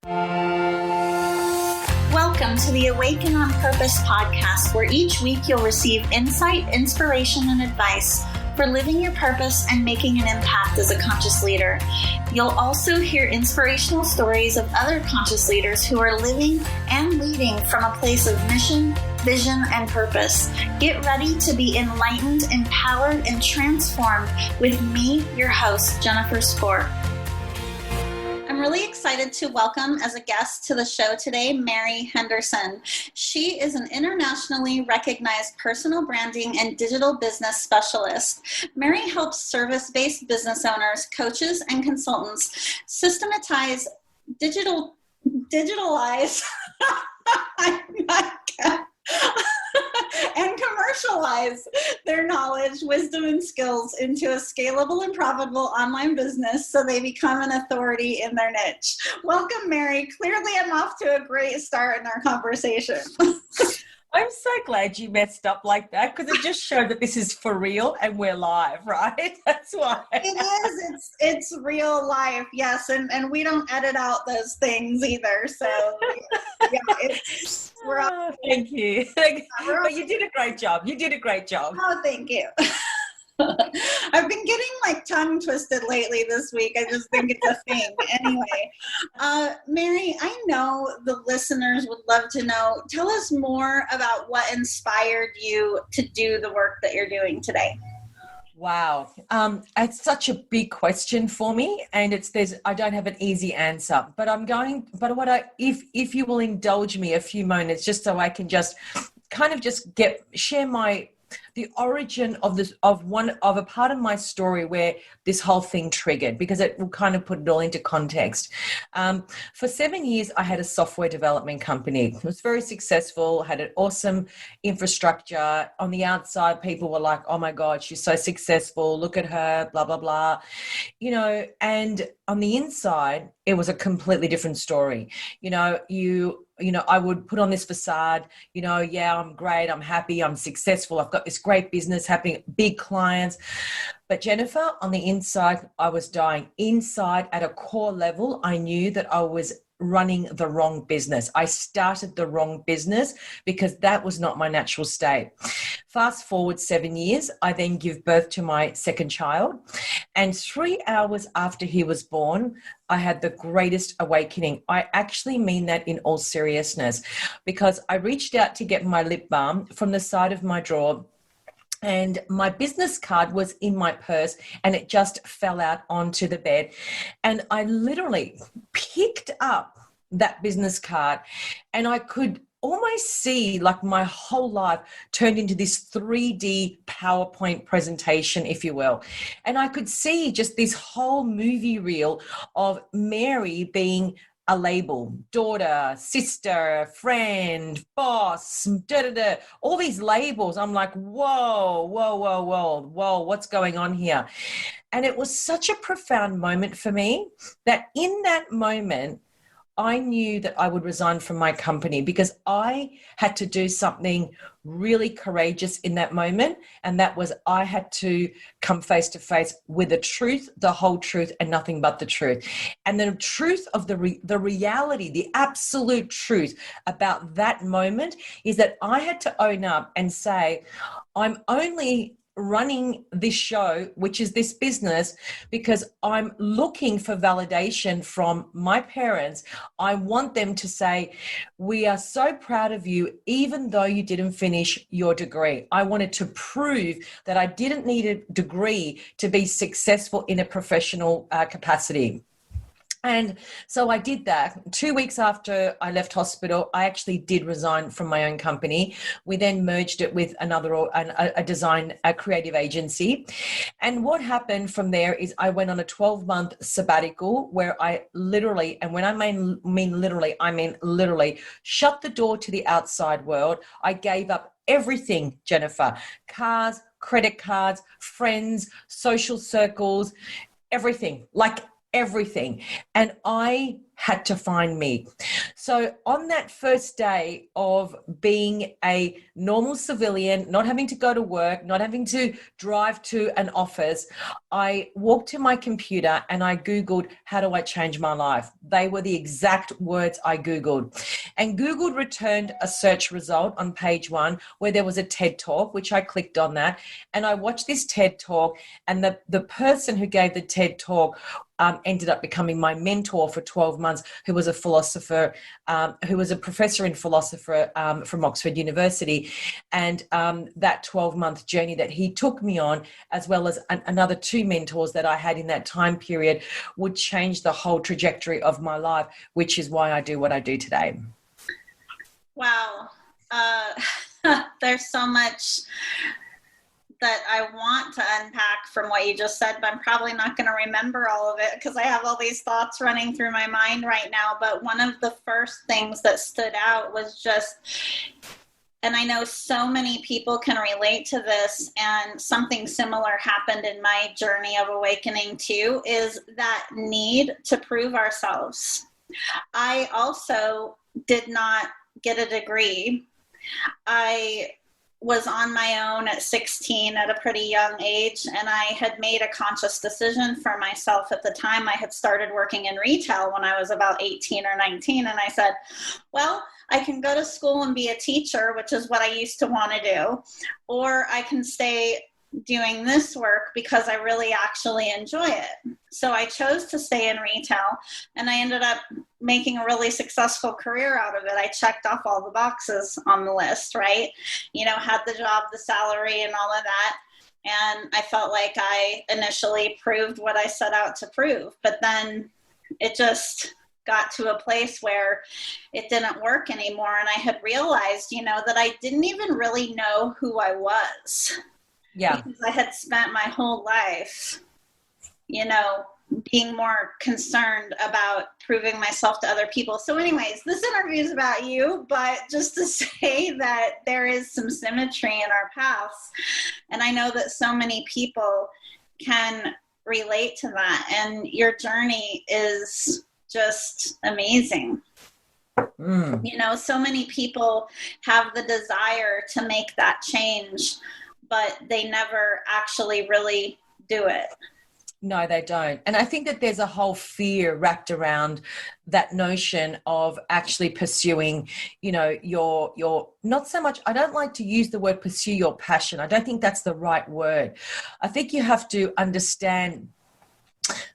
Welcome to the Awaken on Purpose podcast, where each week you'll receive insight, inspiration, and advice for living your purpose and making an impact as a conscious leader. You'll also hear inspirational stories of other conscious leaders who are living and leading from a place of mission, vision, and purpose. Get ready to be enlightened, empowered, and transformed with me, your host, Jennifer Skor. I'm really excited to welcome as a guest to the show today, Mary Henderson. She is an internationally recognized personal branding and digital business specialist. Mary helps service-based business owners, coaches, and consultants systematize, digitalise, and commercialise their knowledge, wisdom, and skills into a scalable and profitable online business so they become an authority in their niche. Welcome, Mary. Clearly, I'm off to a great start in our conversation. I'm so glad you messed up like that, because it just showed that this is for real and we're live, right? That's why. It is. It's real life, yes. And we don't edit out those things either. So, yeah, we're all. Thank you. But you did a great job. Oh, thank you. I've been getting tongue twisted lately this week. I just think it's a thing. Anyway, Mary, I know the listeners would love to know. Tell us more about what inspired you to do the work that you're doing today. Wow. It's such a big question for me, and I don't have an easy answer, but if you will indulge me a few moments just so I can just kind of share the origin of a part of my story where this whole thing triggered, because it will kind of put it all into context. For 7 years, I had a software development company. It was very successful, had an awesome infrastructure. On the outside, people were like, oh my God, she's so successful. Look at her, blah, blah, blah. And on the inside, it was a completely different story. I would put on this facade, yeah, I'm great, I'm happy, I'm successful, I've got this great business, having big clients. But Jennifer, on the inside, I was dying. Inside, at a core level, I knew that I was running the wrong business. I started the wrong business because that was not my natural state. Fast forward 7 years, I then give birth to my second child. And 3 hours after he was born, I had the greatest awakening. I actually mean that in all seriousness, because I reached out to get my lip balm from the side of my drawer, and my business card was in my purse and it just fell out onto the bed. And I literally picked up that business card and I could almost see my whole life turned into this 3D PowerPoint presentation, if you will. And I could see just this whole movie reel of Mary being a label: daughter, sister, friend, boss, all these labels. I'm like, whoa, what's going on here? And it was such a profound moment for me that in that moment, I knew that I would resign from my company, because I had to do something really courageous in that moment. And that was, I had to come face to face with the truth, the whole truth, and nothing but the truth. And the truth of the reality, the absolute truth about that moment is that I had to own up and say, I'm only running this show, which is this business, because I'm looking for validation from my parents. I want them to say, we are so proud of you, even though you didn't finish your degree. I wanted to prove that I didn't need a degree to be successful in a professional capacity. And so I did that. 2 weeks after I left hospital, I actually did resign from my own company. We then merged it with a creative agency. And what happened from there is I went on a 12-month sabbatical where I literally, and when I mean literally, I mean literally, shut the door to the outside world. I gave up everything, Jennifer: cars, credit cards, friends, social circles, everything, like everything. And I had to find me. So on that first day of being a normal civilian, not having to go to work, not having to drive to an office, I walked to my computer and I Googled, how do I change my life? They were the exact words I Googled. And Google returned a search result on page 1 where there was a TED Talk, which I clicked on that. And I watched this TED Talk, and the person who gave the TED Talk ended up becoming my mentor for 12 months, who was a philosopher, who was a professor in philosophy from Oxford University. And that 12-month journey that he took me on, as well as another 2 mentors that I had in that time period, would change the whole trajectory of my life, which is why I do what I do today. Wow. There's so much that I want to unpack from what you just said, but I'm probably not going to remember all of it because I have all these thoughts running through my mind right now. But one of the first things that stood out was just, and I know so many people can relate to this, and something similar happened in my journey of awakening too, is that need to prove ourselves. I also did not get a degree. I was on my own at 16 at a pretty young age, and I had made a conscious decision for myself at the time. I had started working in retail when I was about 18 or 19, and I said, well, I can go to school and be a teacher, which is what I used to want to do, or I can stay doing this work because I really actually enjoy it. So I chose to stay in retail, and I ended up making a really successful career out of it. I checked off all the boxes on the list, right? You know, had the job, the salary, and all of that. And I felt like I initially proved what I set out to prove, but then it just got to a place where it didn't work anymore. And I had realized, you know, that I didn't even really know who I was. Yeah. Because I had spent my whole life, you know, being more concerned about proving myself to other people. So anyways, this interview is about you, but just to say that there is some symmetry in our paths. And I know that so many people can relate to that. And your journey is just amazing. You know, so many people have the desire to make that change, but they never actually really do it. No, they don't. And I think that there's a whole fear wrapped around that notion of actually pursuing, you know, your not so much, I don't like to use the word pursue your passion. I don't think that's the right word. I think you have to understand,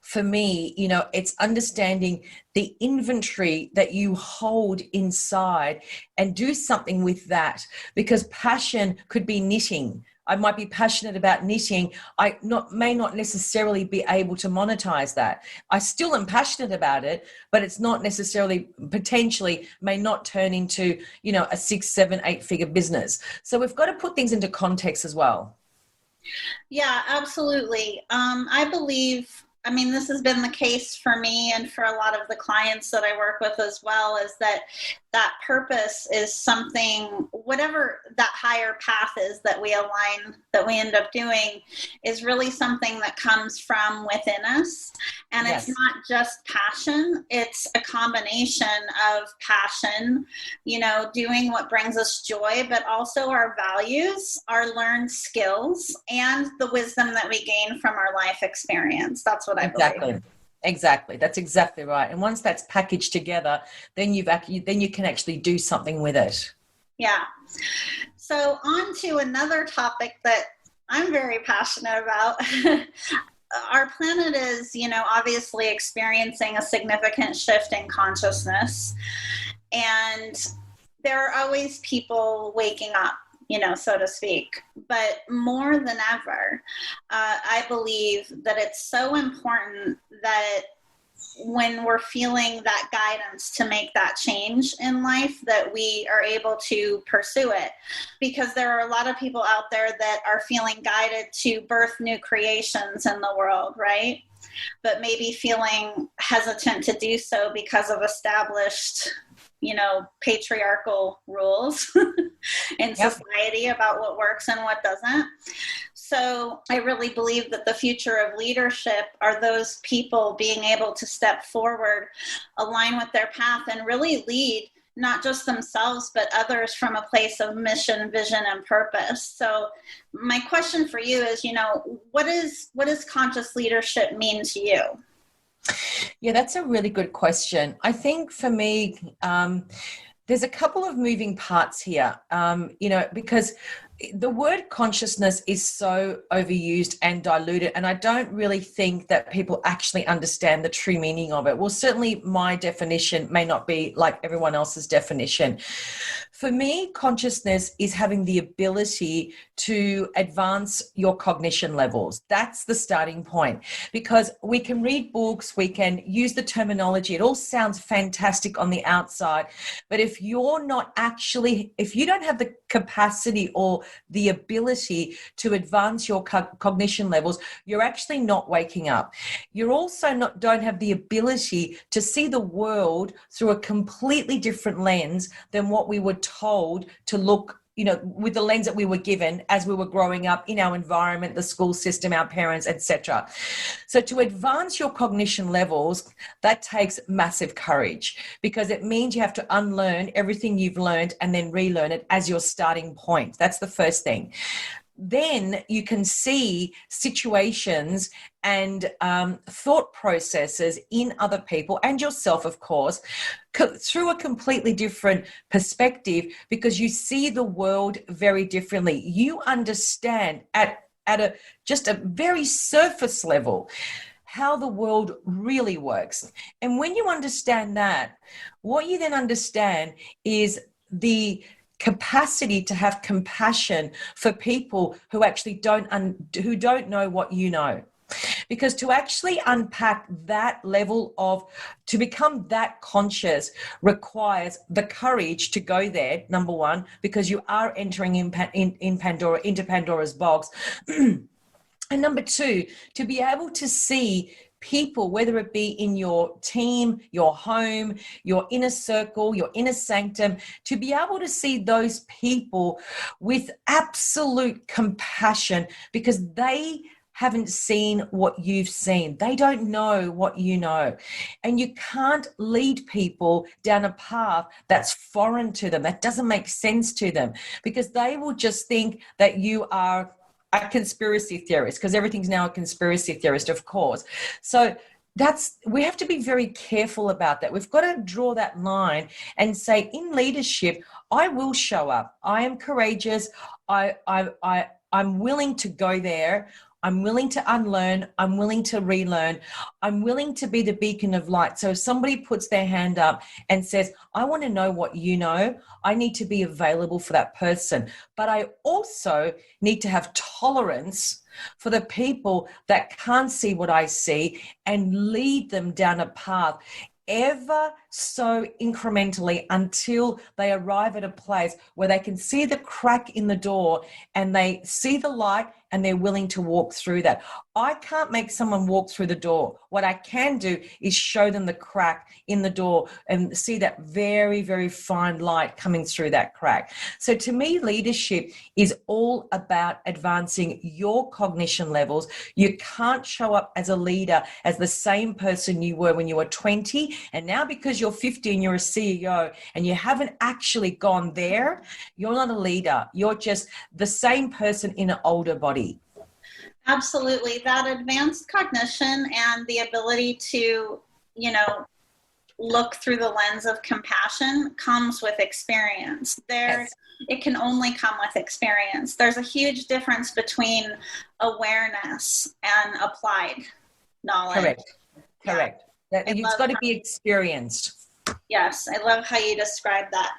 for me, you know, it's understanding the inventory that you hold inside and do something with that, because passion could be knitting. I might be passionate about knitting. I may not necessarily be able to monetize that. I still am passionate about it, but it's not necessarily, potentially may not turn into, you know, a 6, 7, 8-figure business. So we've got to put things into context as well. Yeah, absolutely. I believe, I mean, this has been the case for me and for a lot of the clients that I work with as well, is that that purpose is something, whatever that higher path is that we align, that we end up doing, is really something that comes from within us. And Yes. It's not just passion, it's a combination of passion, you know, doing what brings us joy, but also our values, our learned skills, and the wisdom that we gain from our life experience. That's what I believe. Exactly. That's exactly right. And once that's packaged together, then you can actually do something with it. Yeah. So on to another topic that I'm very passionate about. Our planet is, you know, obviously experiencing a significant shift in consciousness, and there are always people waking up, you know, so to speak. But more than ever, I believe that it's so important that when we're feeling that guidance to make that change in life, that we are able to pursue it. Because there are a lot of people out there that are feeling guided to birth new creations in the world, right? But maybe feeling hesitant to do so because of established, you know, patriarchal rules in society about what works and what doesn't. so I really believe that the future of leadership are those people being able to step forward, align with their path, and really lead not just themselves, but others from a place of mission, vision, and purpose. So my question for you is, what does conscious leadership mean to you? Yeah, that's a really good question. I think for me, there's a couple of moving parts here, because the word consciousness is so overused and diluted, and I don't really think that people actually understand the true meaning of it. Well, certainly my definition may not be like everyone else's definition. For me, consciousness is having the ability to advance your cognition levels. That's the starting point, because we can read books, we can use the terminology. It all sounds fantastic on the outside, but if you don't have the capacity or the ability to advance your cognition levels, you're actually not waking up. You're also don't have the ability to see the world through a completely different lens than what we were told to look, with the lens that we were given as we were growing up in our environment, the school system, our parents, etc. So to advance your cognition levels, that takes massive courage, because it means you have to unlearn everything you've learned and then relearn it as your starting point. That's the first thing. Then you can see situations and thought processes in other people and yourself, of course, through a completely different perspective, because you see the world very differently. You understand at just a very surface level how the world really works. And when you understand that, what you then understand is the capacity to have compassion for people who actually don't know what you know. Because to actually unpack that level to become that conscious requires the courage to go there, number one, because you are entering into Pandora's box. And number two, to be able to see people, whether it be in your team, your home, your inner circle, your inner sanctum, to be able to see those people with absolute compassion, because they haven't seen what you've seen. They don't know what you know. And you can't lead people down a path that's foreign to them, that doesn't make sense to them, because they will just think that you are a conspiracy theorist, because everything's now a conspiracy theorist, of course. So we have to be very careful about that. We've got to draw that line and say, in leadership, I will show up. I am courageous. I'm willing to go there. I'm willing to unlearn. I'm willing to relearn. I'm willing to be the beacon of light. So if somebody puts their hand up and says, I want to know what you know, I need to be available for that person. But I also need to have tolerance for the people that can't see what I see, and lead them down a path ever so incrementally until they arrive at a place where they can see the crack in the door and they see the light and they're willing to walk through that. I can't make someone walk through the door. What I can do is show them the crack in the door and see that very, very fine light coming through that crack. So to me, leadership is all about advancing your cognition levels. You can't show up as a leader as the same person you were when you were 20, and now because you're 50 and you're a CEO and you haven't actually gone there, you're not a leader. You're just the same person in an older body. Absolutely. That advanced cognition and the ability to, look through the lens of compassion comes with experience. Yes. It can only come with experience. There's a huge difference between awareness and applied knowledge. Correct. It's got to be experienced. Yes, I love how you describe that.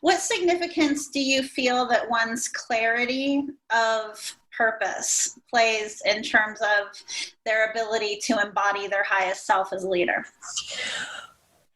What significance do you feel that one's clarity of purpose plays in terms of their ability to embody their highest self as a leader?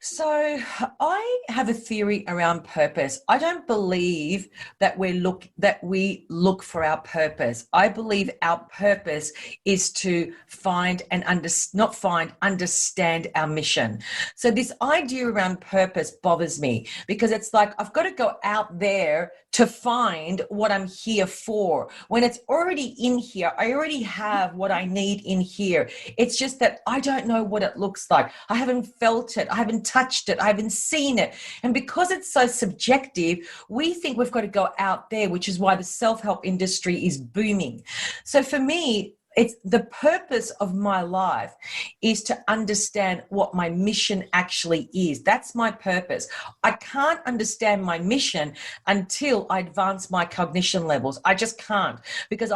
So I have a theory around purpose. I don't believe that we look for our purpose. I believe our purpose is to find and understand our mission. So this idea around purpose bothers me because it's like I've got to go out there to find what I'm here for. When it's already in here, I already have what I need in here. It's just that I don't know what it looks like. I haven't felt it. I haven't touched it. I haven't seen it. And because it's so subjective, we think we've got to go out there, which is why the self-help industry is booming. So for me, it's the purpose of my life is to understand what my mission actually is. That's my purpose. I can't understand my mission until I advance my cognition levels. I just can't, because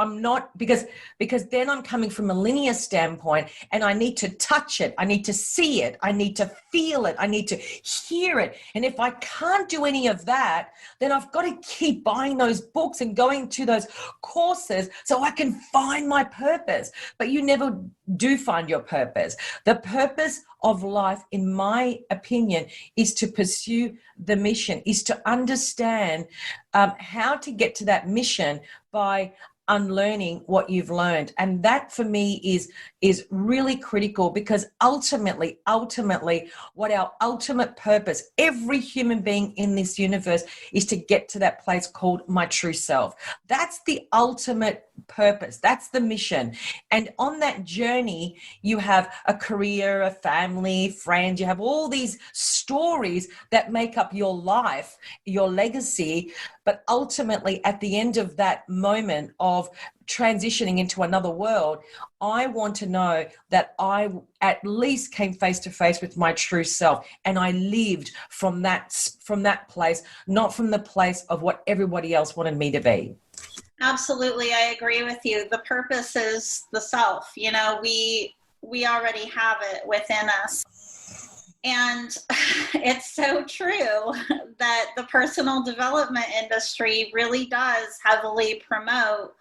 because then I'm coming from a linear standpoint and I need to touch it. I need to see it. I need to feel it. I need to hear it. And if I can't do any of that, then I've got to keep buying those books and going to those courses so I can find my purpose. But you never do find your purpose. The purpose of life, in my opinion, is to pursue the mission, is to understand how to get to that mission by unlearning what you've learned. And that for me is really critical, because ultimately what our ultimate purpose, every human being in this universe, is to get to that place called my true self. That's the ultimate purpose. That's the mission. And on that journey, you have a career, a family, friends, you have all these stories that make up your life, your legacy. But ultimately, at the end of that moment of transitioning into another world, I want to know that I at least came face to face with my true self, and I lived from that place, not from the place of what everybody else wanted me to be. Absolutely. I agree with you. The purpose is the self. You know, we already have it within us. And it's so true that the personal development industry really does heavily promote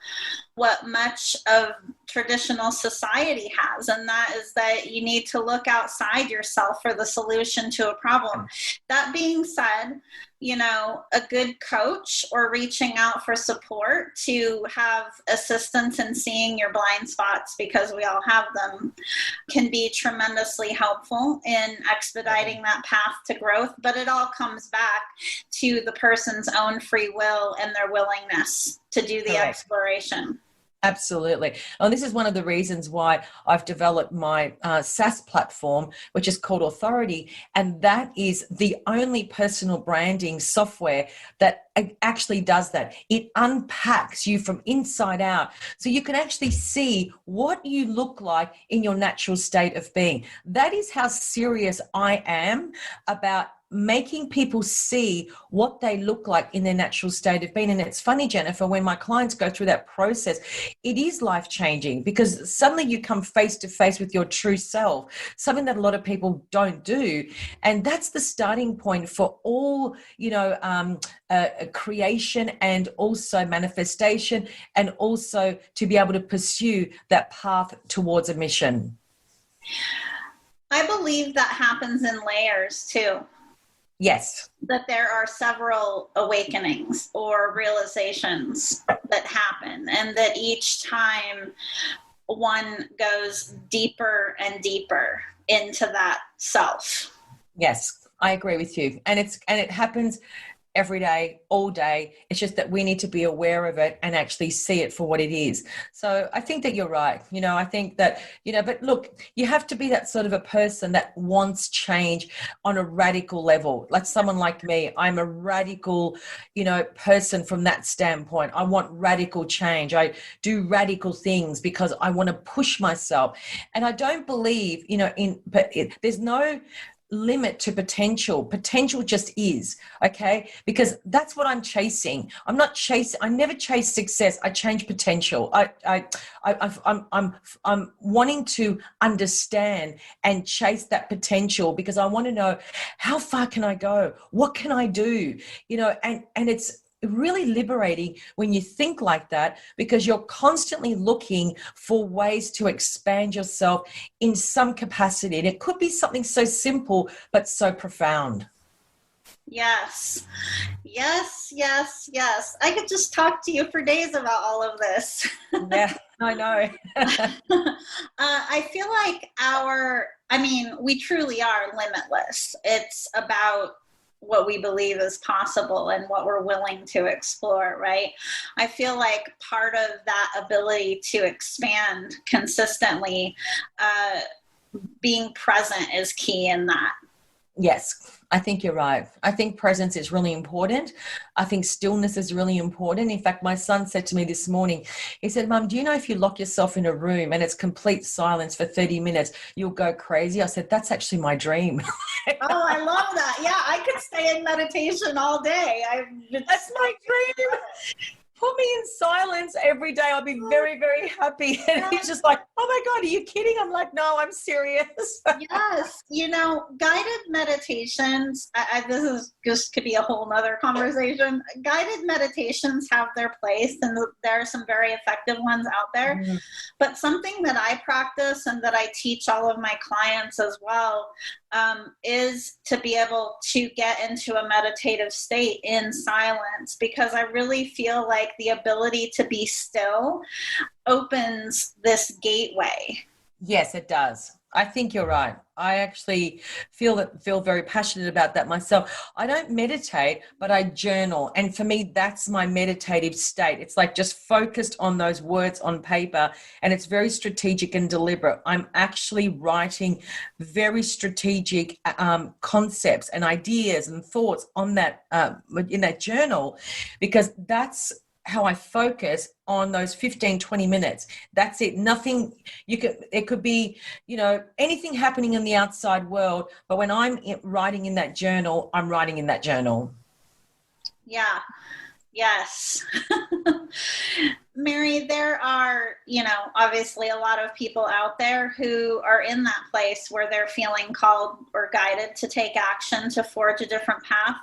what much of traditional society has, and that is that you need to look outside yourself for the solution to a problem. That being said, you know, a good coach or reaching out for support to have assistance in seeing your blind spots, because we all have them, can be tremendously helpful in expediting that path to growth. But it all comes back to the person's own free will and their willingness to do the Correct. exploration. Absolutely. And this is one of the reasons why I've developed my SaaS platform, which is called Authority. And that is the only personal branding software that actually does that. It unpacks you from inside out, so you can actually see what you look like in your natural state of being. That is how serious I am about making people see what they look like in their natural state of being. And it's funny, Jennifer, when my clients go through that process, it is life-changing, because suddenly you come face to face with your true self, something that a lot of people don't do. And that's the starting point for all, creation, and also manifestation, and also to be able to pursue that path towards a mission. I believe that happens in layers too. Yes. That there are several awakenings or realizations that happen, and that each time one goes deeper and deeper into that self. Yes, I agree with you. And it happens every day, all day. It's just that we need to be aware of it and actually see it for what it is. So I think that you're right. I think that, but look, you have to be that sort of a person that wants change on a radical level. Like someone like me, I'm a radical, person from that standpoint. I want radical change. I do radical things because I want to push myself. And I don't believe, there's no limit to potential. Potential just is, okay? Because that's what I'm chasing. I never chase success. I change potential. I'm wanting to understand and chase that potential, because I want to know, how far can I go? What can I do? And really liberating when you think like that, because you're constantly looking for ways to expand yourself in some capacity. And it could be something so simple, but so profound. Yes, yes, yes, yes. I could just talk to you for days about all of this. Yeah, I know. I feel like we truly are limitless. It's about what we believe is possible and what we're willing to explore, right? I feel like part of that ability to expand consistently, being present is key in that. Yes, I think you're right. I think presence is really important. I think stillness is really important. In fact, my son said to me this morning, he said, Mum, do you know if you lock yourself in a room and it's complete silence for 30 minutes, you'll go crazy? I said, that's actually my dream. Oh, I love that. Yeah, I could stay in meditation all day. That's my dream. Put me in silence every day. I'll be very, very happy. And he's just like, oh my God, are you kidding? I'm like, no, I'm serious. Yes. Guided meditations, this is just could be a whole nother conversation. Guided meditations have their place, and there are some very effective ones out there. Mm-hmm. But something that I practice and that I teach all of my clients as well, is to be able to get into a meditative state in silence, because I really feel like the ability to be still opens this gateway. Yes, it does. I think you're right. I actually feel very passionate about that myself. I don't meditate, but I journal. And for me, that's my meditative state. It's like just focused on those words on paper, and it's very strategic and deliberate. I'm actually writing very strategic concepts and ideas and thoughts on that in that journal, because that's how I focus on those 15, 20 minutes. That's it. Nothing, it could be, anything happening in the outside world. But when I'm writing in that journal, I'm writing in that journal. Yeah. Yes. Mary, there are, obviously a lot of people out there who are in that place where they're feeling called or guided to take action, to forge a different path.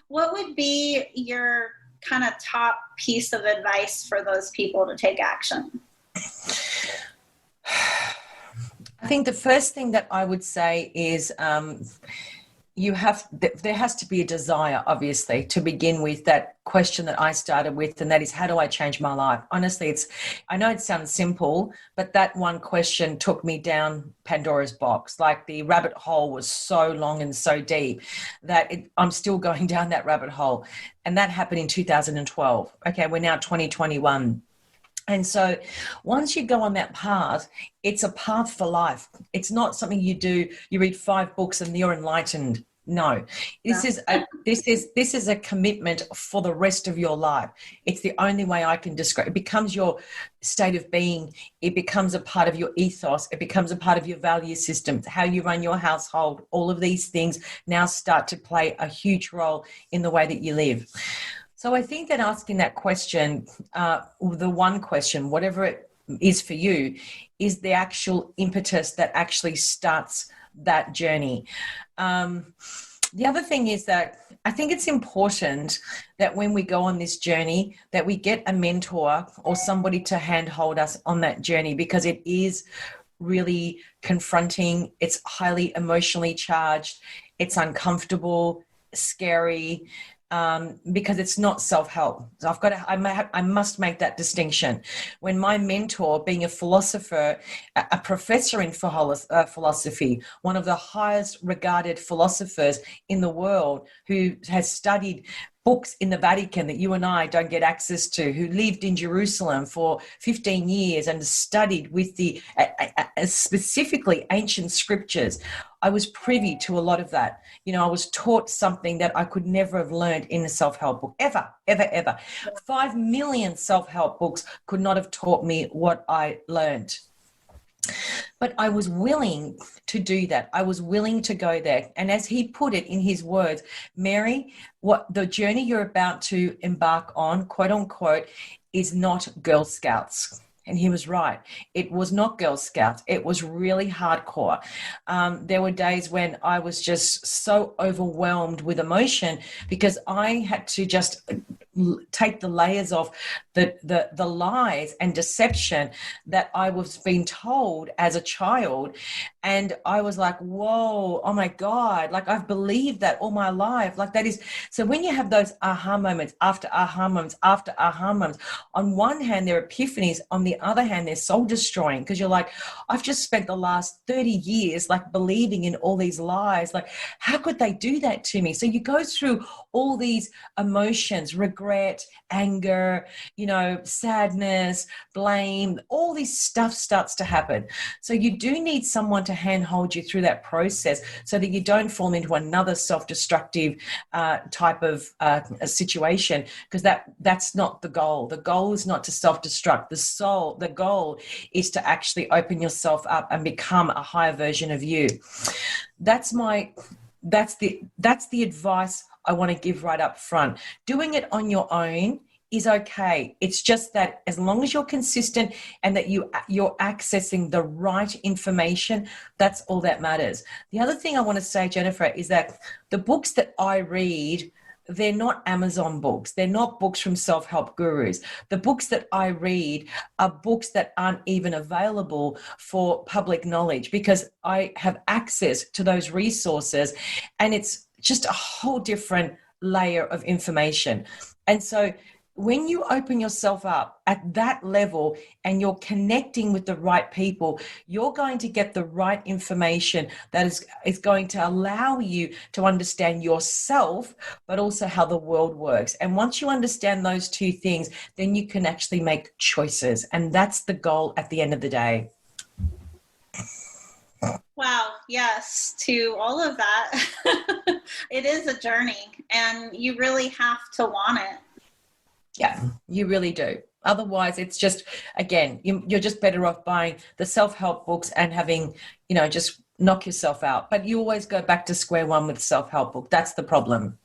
What would be your kind of top piece of advice for those people to take action? I think the first thing that I would say is there has to be a desire, obviously, to begin with that question that I started with, and that is, how do I change my life? Honestly, I know it sounds simple, but that one question took me down Pandora's box. Like, the rabbit hole was so long and so deep that I'm still going down that rabbit hole. And that happened in 2012. Okay, we're now 2021. And so once you go on that path, it's a path for life. It's not something you do, you read 5 books and you're enlightened. No, this is a commitment for the rest of your life. It's the only way I can describe it. It becomes your state of being. It becomes a part of your ethos. It becomes a part of your value system, how you run your household. All of these things now start to play a huge role in the way that you live. So I think that asking that question, the one question, whatever it is for you, is the actual impetus that actually starts that journey. The other thing is that I think it's important that when we go on this journey, that we get a mentor or somebody to handhold us on that journey, because it is really confronting. It's highly emotionally charged. It's uncomfortable, scary. Because it's not self-help. So I must make that distinction. When my mentor, being a philosopher, a professor in philosophy, one of the highest regarded philosophers in the world, who has studied books in the Vatican that you and I don't get access to, who lived in Jerusalem for 15 years and studied with the specifically ancient scriptures, I was privy to a lot of that. I was taught something that I could never have learned in a self-help book, ever. 5 million self-help books could not have taught me what I learned. But I was willing to do that. I was willing to go there. And as he put it in his words, Mary, what the journey you're about to embark on, quote unquote, is not Girl Scouts. And he was right. It was not Girl Scouts. It was really hardcore. There were days when I was just so overwhelmed with emotion, because I had to just take the layers off the lies and deception that I was being told as a child. And I was like, whoa, oh my God, like I've believed that all my life. Like that is, so when you have those aha moments after aha moments after aha moments, on one hand, they're epiphanies. On the other hand, they're soul destroying, because you're like, I've just spent the last 30 years like believing in all these lies. Like, how could they do that to me? So you go through all these emotions, regret, anger, sadness, blame, all this stuff starts to happen. So you do need someone to handhold you through that process so that you don't fall into another self-destructive type of a situation, because that's not the goal. The goal is not to self-destruct. The goal is to actually open yourself up and become a higher version of you. That's the advice I want to give right up front. Doing it on your own is okay. It's just that as long as you're consistent and that you're accessing the right information, that's all that matters. The other thing I want to say, Jennifer, is that the books that I read, they're not Amazon books. They're not books from self-help gurus. The books that I read are books that aren't even available for public knowledge, because I have access to those resources, and it's just a whole different layer of information. And so when you open yourself up at that level and you're connecting with the right people, you're going to get the right information that is going to allow you to understand yourself, but also how the world works. And once you understand those two things, then you can actually make choices. And that's the goal at the end of the day. Wow. Yes. To all of that. It is a journey, and you really have to want it. Yeah, you really do. Otherwise, it's just, again, you're just better off buying the self-help books and having, just knock yourself out. But you always go back to square one with self-help book. That's the problem.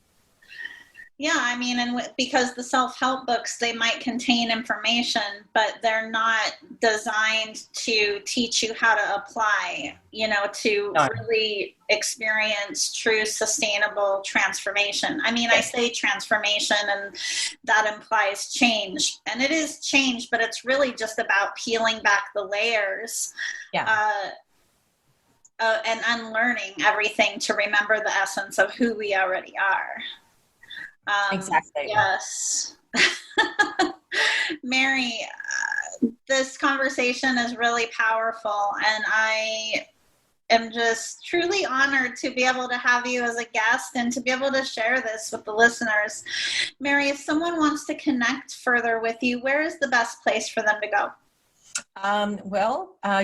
Yeah, I mean, and because the self-help books, they might contain information, but they're not designed to teach you how to apply, to really experience true sustainable transformation. I mean, yes. I say transformation, and that implies change. And it is change, but it's really just about peeling back the layers. Yeah. And unlearning everything to remember the essence of who we already are. Exactly. Yes. Mary, this conversation is really powerful, and I am just truly honored to be able to have you as a guest and to be able to share this with the listeners. Mary, if someone wants to connect further with you, where is the best place for them to go?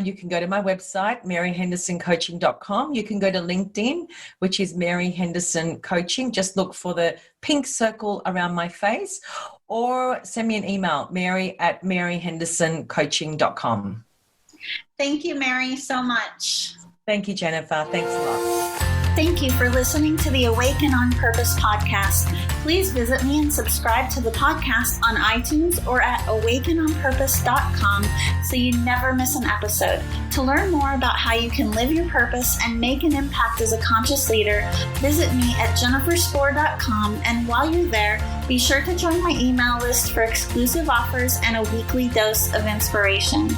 You can go to my website, maryhendersoncoaching.com. You can go to LinkedIn, which is Mary Henderson Coaching. Just look for the pink circle around my face, or send me an email, mary@maryhendersoncoaching.com. Thank you, Mary, so much. Thank you, Jennifer. Thanks a lot. Thank you for listening to the Awaken on Purpose podcast. Please visit me and subscribe to the podcast on iTunes or at awakenonpurpose.com so you never miss an episode. To learn more about how you can live your purpose and make an impact as a conscious leader, visit me at jenniferspoor.com, and while you're there, be sure to join my email list for exclusive offers and a weekly dose of inspiration.